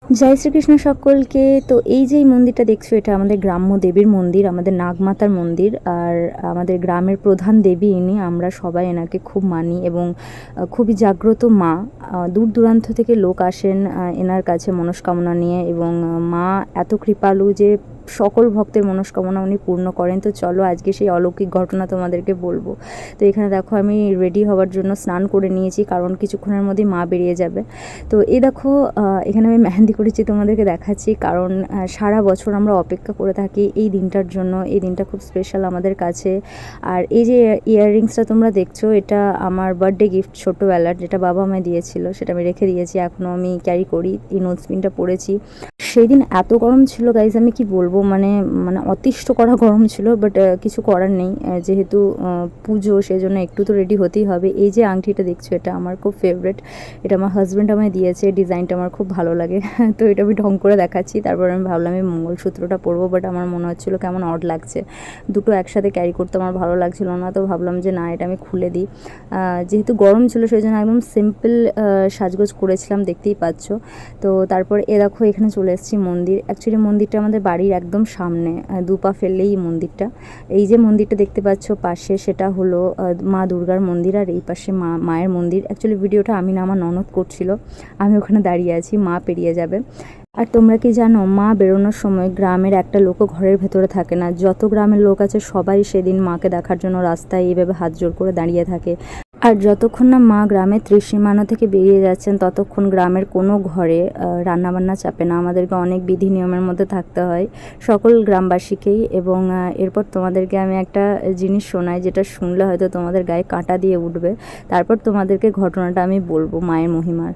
জয় শ্রীকৃষ্ণ সকলকে। তো এই যে এই মন্দিরটা দেখছো, এটা আমাদের গ্রাম্য দেবীর মন্দির, আমাদের নাগমাতার মন্দির। আর আমাদের গ্রামের প্রধান দেবী ইনি, আমরা সবাই এনাকে খুব মানি এবং খুবই জাগ্রত মা। দূর দূরান্ত থেকে লোক আসেন এনার কাছে মনস্কামনা নিয়ে, এবং মা এত কৃপালু যে সকল ভক্তের মনস্কামনা উনি পূর্ণ করেন। তো চলো আজকে সেই অলৌকিক ঘটনা তোমাদেরকে বলবো। তো এখানে দেখো আমি রেডি হওয়ার জন্য স্নান করে নিয়েছি, কারণ কিছুক্ষণের মধ্যেই মা বেরিয়ে যাবে। তো এই দেখো এখানে আমি মেহেন্দি করেছি, তোমাদেরকে দেখাচ্ছি, কারণ সারা বছর আমরা অপেক্ষা করে থাকি এই দিনটার জন্য। এই দিনটা খুব স্পেশাল আমাদের কাছে। আর এই যে ইয়াররিংসটা তোমরা দেখছো, এটা আমার বার্থডে গিফট ছোটোবেলার, যেটা বাবা আমায় দিয়েছিল, সেটা আমি রেখে দিয়েছি, এখনও আমি ক্যারি করি। এই নোজপিনটা পরেছি। সেই দিন এত গরম ছিল গাইজ, আমি কি বলবো, মানে মানে অতিষ্ঠ করা গরম ছিল, বাট কিছু করার নেই, যেহেতু পুজো, সেই জন্য একটু তো রেডি হতেই হবে। এই যে আংটিটা দেখছো, এটা আমার খুব ফেভারেট। এটা আমার হাজব্যান্ড আমায় দিয়েছে, ডিজাইনটা আমার খুব ভালো লাগে। তো এটা আমি ঢং করে দেখাচ্ছি। তারপর আমি ভাবলাম আমি মঙ্গলসূত্রটা পরবো, বাট আমার মনে হচ্ছিলো কেমন অড লাগছে, দুটো একসাথে ক্যারি করতে আমার ভালো লাগছিল না। তো ভাবলাম যে না, এটা আমি খুলে দিই। যেহেতু গরম ছিল, সেই জন্য একদম সিম্পল সাজগোজ করেছিলাম, দেখতেই পাচ্ছ। তো তারপর দেখো এখানে চলে এসেছি মন্দির। অ্যাকচুয়ালি মন্দিরটা আমাদের বাড়ির একদম সামনে, 2 পা ফেললেই মন্দিরটা। এই যে মন্দিরটা দেখতে পাচ্ছ পাশে, সেটা হলো মা দুর্গার মন্দির, আর এই পাশে মায়ের মন্দির। অ্যাকচুয়ালি ভিডিওটা আমি না, আমার ননদ করছিল, আমি ওখানে দাঁড়িয়ে আছি, মা পেরিয়ে যাবে। আর তোমরা কি জানো, মা বেরোনোর সময় গ্রামের একটা লোকও ঘরের ভেতরে থাকে না। যত গ্রামের লোক আছে সবাই সেদিন মাকে দেখার জন্য রাস্তায় এইভাবে হাত জোড় করে দাঁড়িয়ে থাকে। আর যতক্ষণ না মা গ্রামের ত্রিসীমানা থেকে বেরিয়ে যাচ্ছেন, ততক্ষণ গ্রামের কোনো ঘরে রান্নাবান্না চাপে না। আমাদেরকে অনেক বিধি নিয়মের মধ্যে থাকতে হয়, সকল গ্রামবাসীকেই। এবং এরপর তোমাদেরকে আমি একটা জিনিস শোনাই, যেটা শুনলে হয়তো তোমাদের গায়ে কাঁটা দিয়ে উঠবে। তারপর তোমাদেরকে ঘটনাটা আমি বলবো মায়ের মহিমার।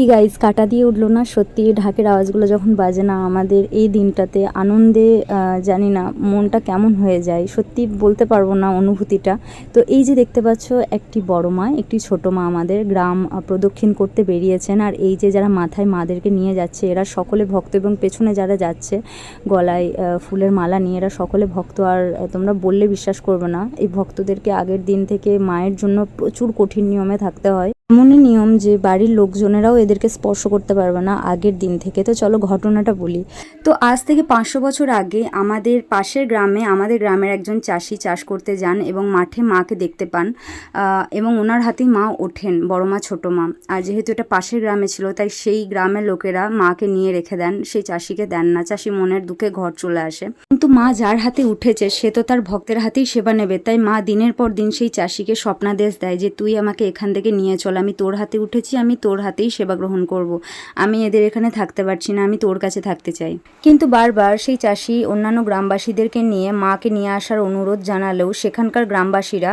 কি গাইজ, কাটা দিয়ে উঠলো না? সত্যি ঢাকের আওয়াজগুলো যখন বাজে না আমাদের এই দিনটাতে, আনন্দে জানি না মনটা কেমন হয়ে যায়, সত্যি বলতে পারবো না অনুভূতিটা। তো এই যে দেখতে পাচ্ছ, একটি বড় মা, একটি ছোট মা আমাদের গ্রাম প্রদক্ষিণ করতে বেরিয়েছেন। আর এই যে যারা মাথায় মাদেরকে নিয়ে যাচ্ছে, এরা সকলে ভক্ত, এবং পেছনে যারা যাচ্ছে গলায় ফুলের মালা নিয়ে, এরা সকলে ভক্ত। আর তোমরা বললে বিশ্বাস করবে না, এই ভক্তদেরকে আগের দিন থেকে মায়ের জন্য প্রচুর কঠিন নিয়মে থাকতে হয়। এমনই নিয়ম যে বাড়ির লোকজনেরাও এদেরকে স্পর্শ করতে পারবে না আগের দিন থেকে। তো চলো ঘটনাটা বলি। তো আজ থেকে 500 বছর আগে আমাদের পাশের গ্রামে, আমাদের গ্রামের একজন চাষি চাষ করতে যান এবং মাঠে মাকে দেখতে পান, এবং ওনার হাতেই মা ওঠেন, বড় মা ছোট মা। আর যেহেতু এটা পাশের গ্রামে ছিল, তাই সেই গ্রামের লোকেরা মাকে নিয়ে রেখে দেন, সেই চাষিকে দেন না। চাষি মনের দুঃখে ঘর চলে আসে। কিন্তু মা যার হাতে উঠেছে, সে তো তার ভক্তের হাতেই সেবা নেবে। তাই মা দিনের পর দিন সেই চাষিকে স্বপ্নাদেশ দেয় যে তুই আমাকে এখান থেকে নিয়ে চল, আমি তোর হাতে উঠেছি, আমি তোর হাতেই সেবা গ্রহণ করব। আমি এদের এখানে থাকতে পারছি না, আমি তোর কাছে থাকতে চাই। কিন্তু বারবার সেই চাষি অন্যান্য গ্রামবাসীদেরকে নিয়ে মাকে নিয়ে আসার অনুরোধ জানালেও সেখানকার গ্রামবাসীরা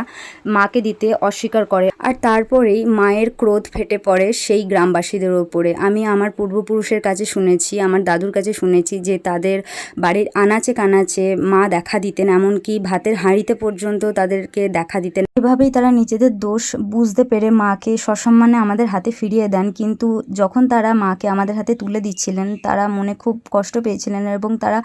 মাকে দিতে অস্বীকার করে। আর তারপরেই মায়ের ক্রোধ ফেটে পড়ে সেই গ্রামবাসীদের ওপরে। আমি আমার পূর্বপুরুষের কাছে শুনেছি, আমার দাদুর কাছে শুনেছি যে তাদের বাড়ির আনাচে কানাচে মা দেখা দিতেন, এমনকি ভাতের হাঁড়িতে পর্যন্ত তাদেরকে দেখা দিতেন। এভাবেই তারা নিজেদের দোষ বুঝতে পেরে মাকে সসম্মানে আমাদের হাতে ফিরিয়ে দেন। কিন্তু যখন তারা মাকে আমাদের হাতে তুলে দিচ্ছিলেন, তারা মনে খুব কষ্ট পেয়েছিলেন এবং তারা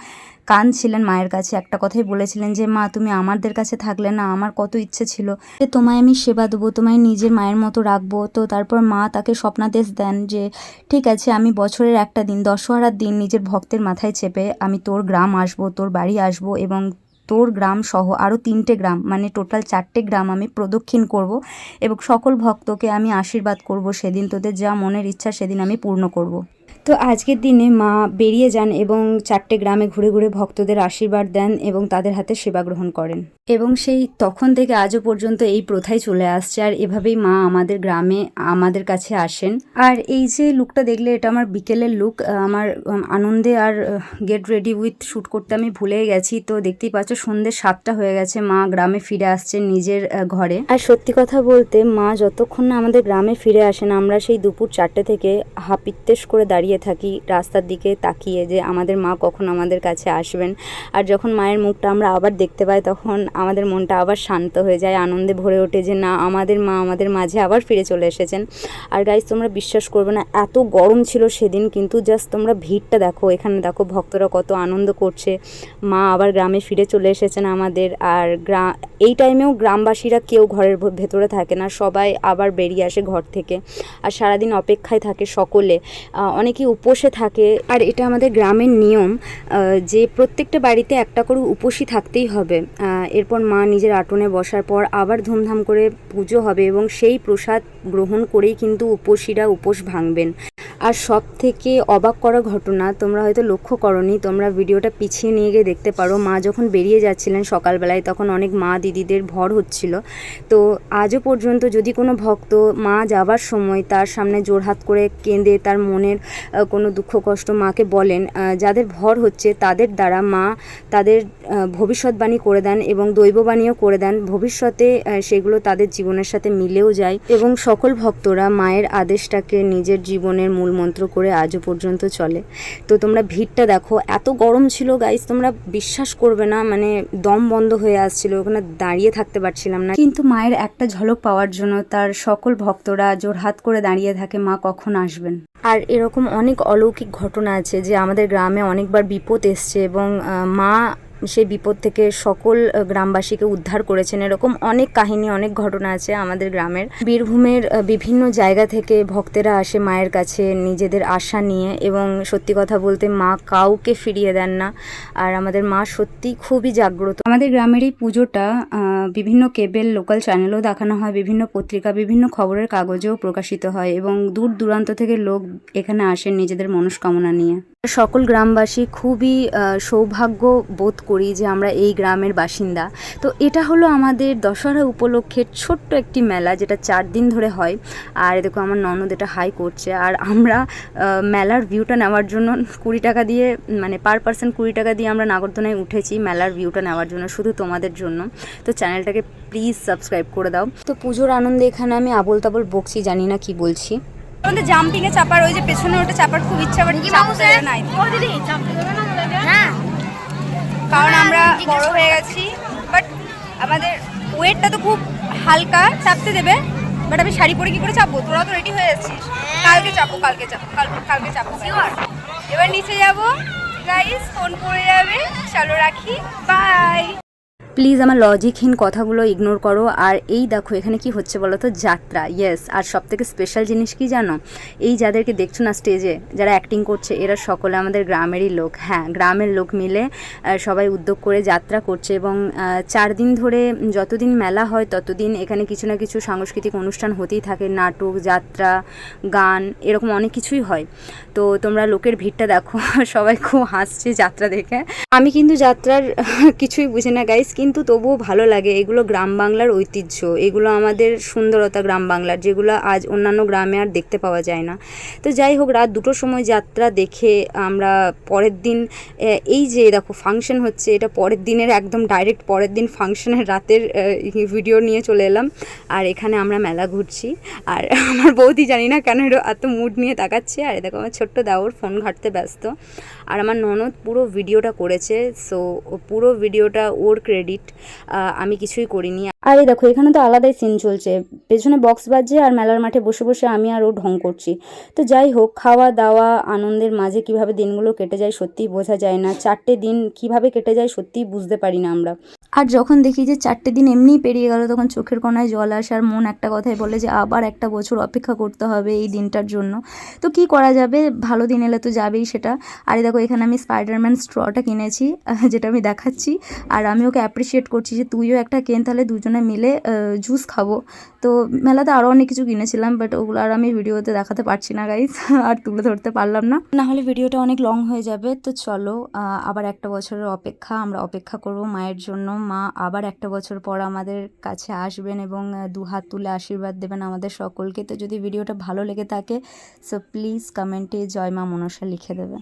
কাঁদছিলেন মায়ের কাছে। একটা কথাই বলেছিলেন যে মা, তুমি আমাদের কাছে থাকলে না, আমার কত ইচ্ছে ছিল যে তোমায় আমি সেবা দেবো, তোমায় নিজের মায়ের মতো রাখবো। তো তারপর মা তাকে স্বপ্নাদেশ দেন যে ঠিক আছে, আমি বছরের একটা দিন, দশহরার দিন, নিজের ভক্তের মাথায় চেপে আমি তোর গ্রাম আসবো, তোর বাড়ি আসবো, এবং তোর গ্রাম সহ আরও 3টে গ্রাম, মানে টোটাল 4টে গ্রাম আমি প্রদক্ষিণ করব, এবং সকল ভক্তকে আমি আশীর্বাদ করব। সেদিন তোদের যা মনের ইচ্ছা সেদিন আমি পূর্ণ করব। তো আজকের দিনে মা বেরিয়ে যান এবং 4টে গ্রামে ঘুরে ঘুরে ভক্তদের আশীর্বাদ দেন এবং তাদের হাতে সেবা গ্রহণ করেন। এবং সেই তখন থেকে আজও পর্যন্ত এই প্রথাই চলে আসছে। আর এভাবেই মা আমাদের গ্রামে আমাদের কাছে আসেন। আর এই যে লুকটা দেখলে, এটা আমার বিকেলের লুক। আমার আনন্দে আর গেট রেডি উইথ শ্যুট করতে আমি ভুলেই গেছি। তো দেখতেই পাচ্ছ সন্ধ্যে 7টা হয়ে গেছে, মা গ্রামে ফিরে আসছেন নিজের ঘরে। আর সত্যি কথা বলতে, মা যতক্ষণ না আমাদের গ্রামে ফিরে আসেন, আমরা সেই দুপুর 4টে থেকে হাপিত্তেশ করে দাঁড়িয়ে থাকি রাস্তার দিকে তাকিয়ে, যে আমাদের মা কখন আমাদের কাছে আসবেন। আর যখন মায়ের মুখটা আমরা আবার দেখতে পাই, তখন আমাদের মনটা আবার শান্ত হয়ে যায়, আনন্দে ভরে ওঠে যে না, আমাদের মা আমাদের মাঝে আবার ফিরে চলে এসেছেন। আর গাইজ তোমরা বিশ্বাস করবে না, এত গরম ছিল সেদিন, কিন্তু জাস্ট তোমরা ভিড়টা দেখো, এখানে দেখো ভক্তরা কত আনন্দ করছে, মা আবার গ্রামে ফিরে চলে এসেছেন আমাদের। আর এই টাইমেও গ্রামবাসীরা কেউ ঘরের ভেতরে থাকে না, সবাই আবার বেরিয়ে আসে ঘর থেকে, আর সারাদিন অপেক্ষায় থাকে সকলে, অনেকেই উপোসে থাকে। আর এটা আমাদের গ্রামের নিয়ম যে প্রত্যেকটা বাড়িতে একটা করে উপোসী থাকতেই হবে। এরপর মা নিজের আটনে বসার পর আবার ধুমধাম করে পুজো হবে এবং সেই প্রসাদ গ্রহণ করেই কিন্তু উপোসীরা উপোস ভাঙবেন। আর সব থেকে অবাক করা ঘটনা, তোমরা হয়তো লক্ষ্য করনি, তোমরা ভিডিওটা পিছিয়ে নিয়ে গিয়ে দেখতে পারো, মা যখন বেরিয়ে যাচ্ছিলেন সকালবেলায় তখন অনেক মা দিদিদের ভর হচ্ছিল। তো আজও পর্যন্ত যদি কোনো ভক্ত মা যাবার সময় তার সামনে জোড়হাত করে কেঁদে তার মনের কোনো দুঃখ কষ্ট মাকে বলেন, যাদের ভর হচ্ছে তাদের দ্বারা মা তাদের ভবিষ্যৎবাণী করে দেন এবং দৈববাণীও করে দেন, ভবিষ্যতে সেগুলো তাদের জীবনের সাথে মিলেও যায়। এবং সকল ভক্তরা মায়ের আদেশটাকে নিজের জীবনের মূল মন্ত্র করে আজও পর্যন্ত চলে। তো তোমরা ভিড়টা দেখো, এত গরম ছিল গাইস, তোমরা বিশ্বাস করবে না, মানে দম বন্ধ হয়ে আসছিল, ওখানে দাঁড়িয়ে থাকতে পারছিলাম না। কিন্তু মায়ের একটা ঝলক পাওয়ার জন্য তার সকল ভক্তরা জোড়হাত করে দাঁড়িয়ে থাকে মা কখন আসবেন। আর এরকম অনেক অলৌকিক ঘটনা আছে যে আমাদের গ্রামে অনেকবার বিপদ এসছে এবং মা সেই বিপদ থেকে সকল গ্রামবাসীকে উদ্ধার করেছেন। এরকম অনেক কাহিনী, অনেক ঘটনা আছে আমাদের গ্রামের। বীরভূমের বিভিন্ন জায়গা থেকে ভক্তেরা আসে মায়ের কাছে নিজেদের আশা নিয়ে, এবং সত্যি কথা বলতে মা কাউকে ফিরিয়ে দেন না। আর আমাদের মা সত্যি খুবই জাগ্রত। আমাদের গ্রামের এই পুজোটা বিভিন্ন কেবল লোকাল চ্যানেলেও দেখানো হয়, বিভিন্ন পত্রিকা, বিভিন্ন খবরের কাগজেও প্রকাশিত হয়, এবং দূর দূরান্ত থেকে লোক এখানে আসেন নিজেদের মনস্কামনা নিয়ে। সকল গ্রামবাসী খুবই সৌভাগ্য বোধ করি যে আমরা এই গ্রামের বাসিন্দা। তো এটা হলো আমাদের দশহরা উপলক্ষে ছোট্ট একটি মেলা, যেটা 4 দিন ধরে হয়। আর দেখো আমার ননদ এটা হাই করছে। আর আমরা মেলার ভিউটা নেওয়ার জন্য 20 টাকা দিয়ে, মানে পার পার্সন 20 টাকা দিয়ে আমরা নাগরদোলায় উঠেছি মেলার ভিউটা নেওয়ার জন্য, শুধু তোমাদের জন্য। তো চ্যানেলটাকে প্লিজ সাবস্ক্রাইব করে দাও। তো পুজোর আনন্দে এখানে আমি আবোল তাবোল বকছি, জানি না কি বলছি। আমাদের জাম্পিং এ চাপার, ওই যে পেছনে ওটা চাপার খুব ইচ্ছা, বাট চাপতে নাই, হ্যাঁ, কারণ আমরা বড় হয়ে গেছি। বাট আমাদের ওয়েটটা তো খুব হালকা, চাপতে দেবে। বাট আমি শাড়ি পরে কি করে চাপবো? তোরা তো রেডি হয়ে যাচ্ছিস। কালকে চাপবো, কালকে চাপবো। এবার নিচে যাবো গাইস, ফোন পড়ে যাবে। চলো রাখি, বাই। প্লিজ আমার লজিকহীন কথাগুলো ইগনোর করো। আর এই দেখো এখানে কি হচ্ছে বলো তো, যাত্রা। ইয়েস, আর সব থেকে স্পেশাল জিনিস কি জানো, এই যাদেরকে দেখছো না স্টেজে যারা অ্যাক্টিং করছে, এরা সকলে আমাদের গ্রামেরই লোক। হ্যাঁ, গ্রামের লোক মিলে সবাই উদ্যোগ করে যাত্রা করছে, এবং 4 দিন ধরে যতদিন মেলা হয় ততদিন এখানে কিছু না কিছু সাংস্কৃতিক অনুষ্ঠান হতেই থাকে, নাটক, যাত্রা, গান, এরকম অনেক কিছুই হয়। তো তোমরা লোকের ভিড়টা দেখো, সবাই খুব হাসছে যাত্রা দেখে। আমি কিন্তু যাত্রার কিছুই বুঝি না গাইস, কিন্তু তবুও ভালো লাগে। এগুলো গ্রাম বাংলার ঐতিহ্য, এগুলো আমাদের সুন্দরতা গ্রাম বাংলার, যেগুলো আজ অন্যান্য গ্রামে আর দেখতে পাওয়া যায় না। তো যাই হোক, রাত 2টোর সময় যাত্রা দেখে আমরা পরের দিন, এই যে দেখো ফাংশন হচ্ছে, এটা পরের দিনের একদম ডাইরেক্ট পরের দিন ফাংশনের রাতের ভিডিও নিয়ে চলে এলাম। আর এখানে আমরা মেলা ঘুরছি। আর আমার বৌদি জানি না কেন এত মুড নিয়ে তাকাচ্ছে। আর দেখো আমার ছোট্ট দেওর ফোন ঘাঁটতে ব্যস্ত। আর আমার ননদ পুরো ভিডিওটা করেছে, সো পুরো ভিডিওটা ওর ক্রেডিট, আমি কিছুই করিনি। আর এই দেখো এখানে তো আলাদাই সিন চলছে, পেছনে বক্স বাজছে আর মেলার মাঠে বসে বসে আমি আর ও ঢং করছি। তো যাই হোক, খাওয়া দাওয়া আনন্দের মাঝে কিভাবে দিনগুলো কেটে যায় সত্যিই বোঝা যায় না। 4টে দিন কিভাবে কেটে যায় সত্যিই বুঝতে পারি না আমরা। আর যখন দেখি যে 4টে দিন এমনিই পেরিয়ে গেল, তখন চোখের কোণায় জল আসে, আর মন একটা কথাই বলে যে আবার একটা বছর অপেক্ষা করতে হবে এই দিনটার জন্য। তো কি করা যাবে, ভালো দিন এলে তো যাবেই সেটা। আর দেখো এখানে আমি স্পাইডারম্যান স্ট্রটা কিনেছি, যেটা আমি দেখাচ্ছি। আর আমি ওকে অ্যাপ্রিসিয়েট করছি যে তুইও একটা কেন, তাহলে দুজনে মিলে জুস খাবো। তো মেলাতে আরও অনেক কিছু কিনেছিলাম, বাট ওগুলো আর আমি ভিডিওতে দেখাতে পারছি না গাইজ, আর তুলে ধরতে পারলাম না, নাহলে ভিডিওটা অনেক লং হয়ে যাবে। তো চলো, আবার একটা বছরের অপেক্ষা, আমরা অপেক্ষা করবো মায়ের জন্য। মা আবার একটা বছর পর আমাদের কাছে আসবেন এবং 2 হাত তুলে আশীর্বাদ দেবেন আমাদের সকলকে। তো যদি ভিডিওটা ভালো লেগে থাকে, সো প্লিজ কমেন্টে জয় মা মনসা লিখে দেবে।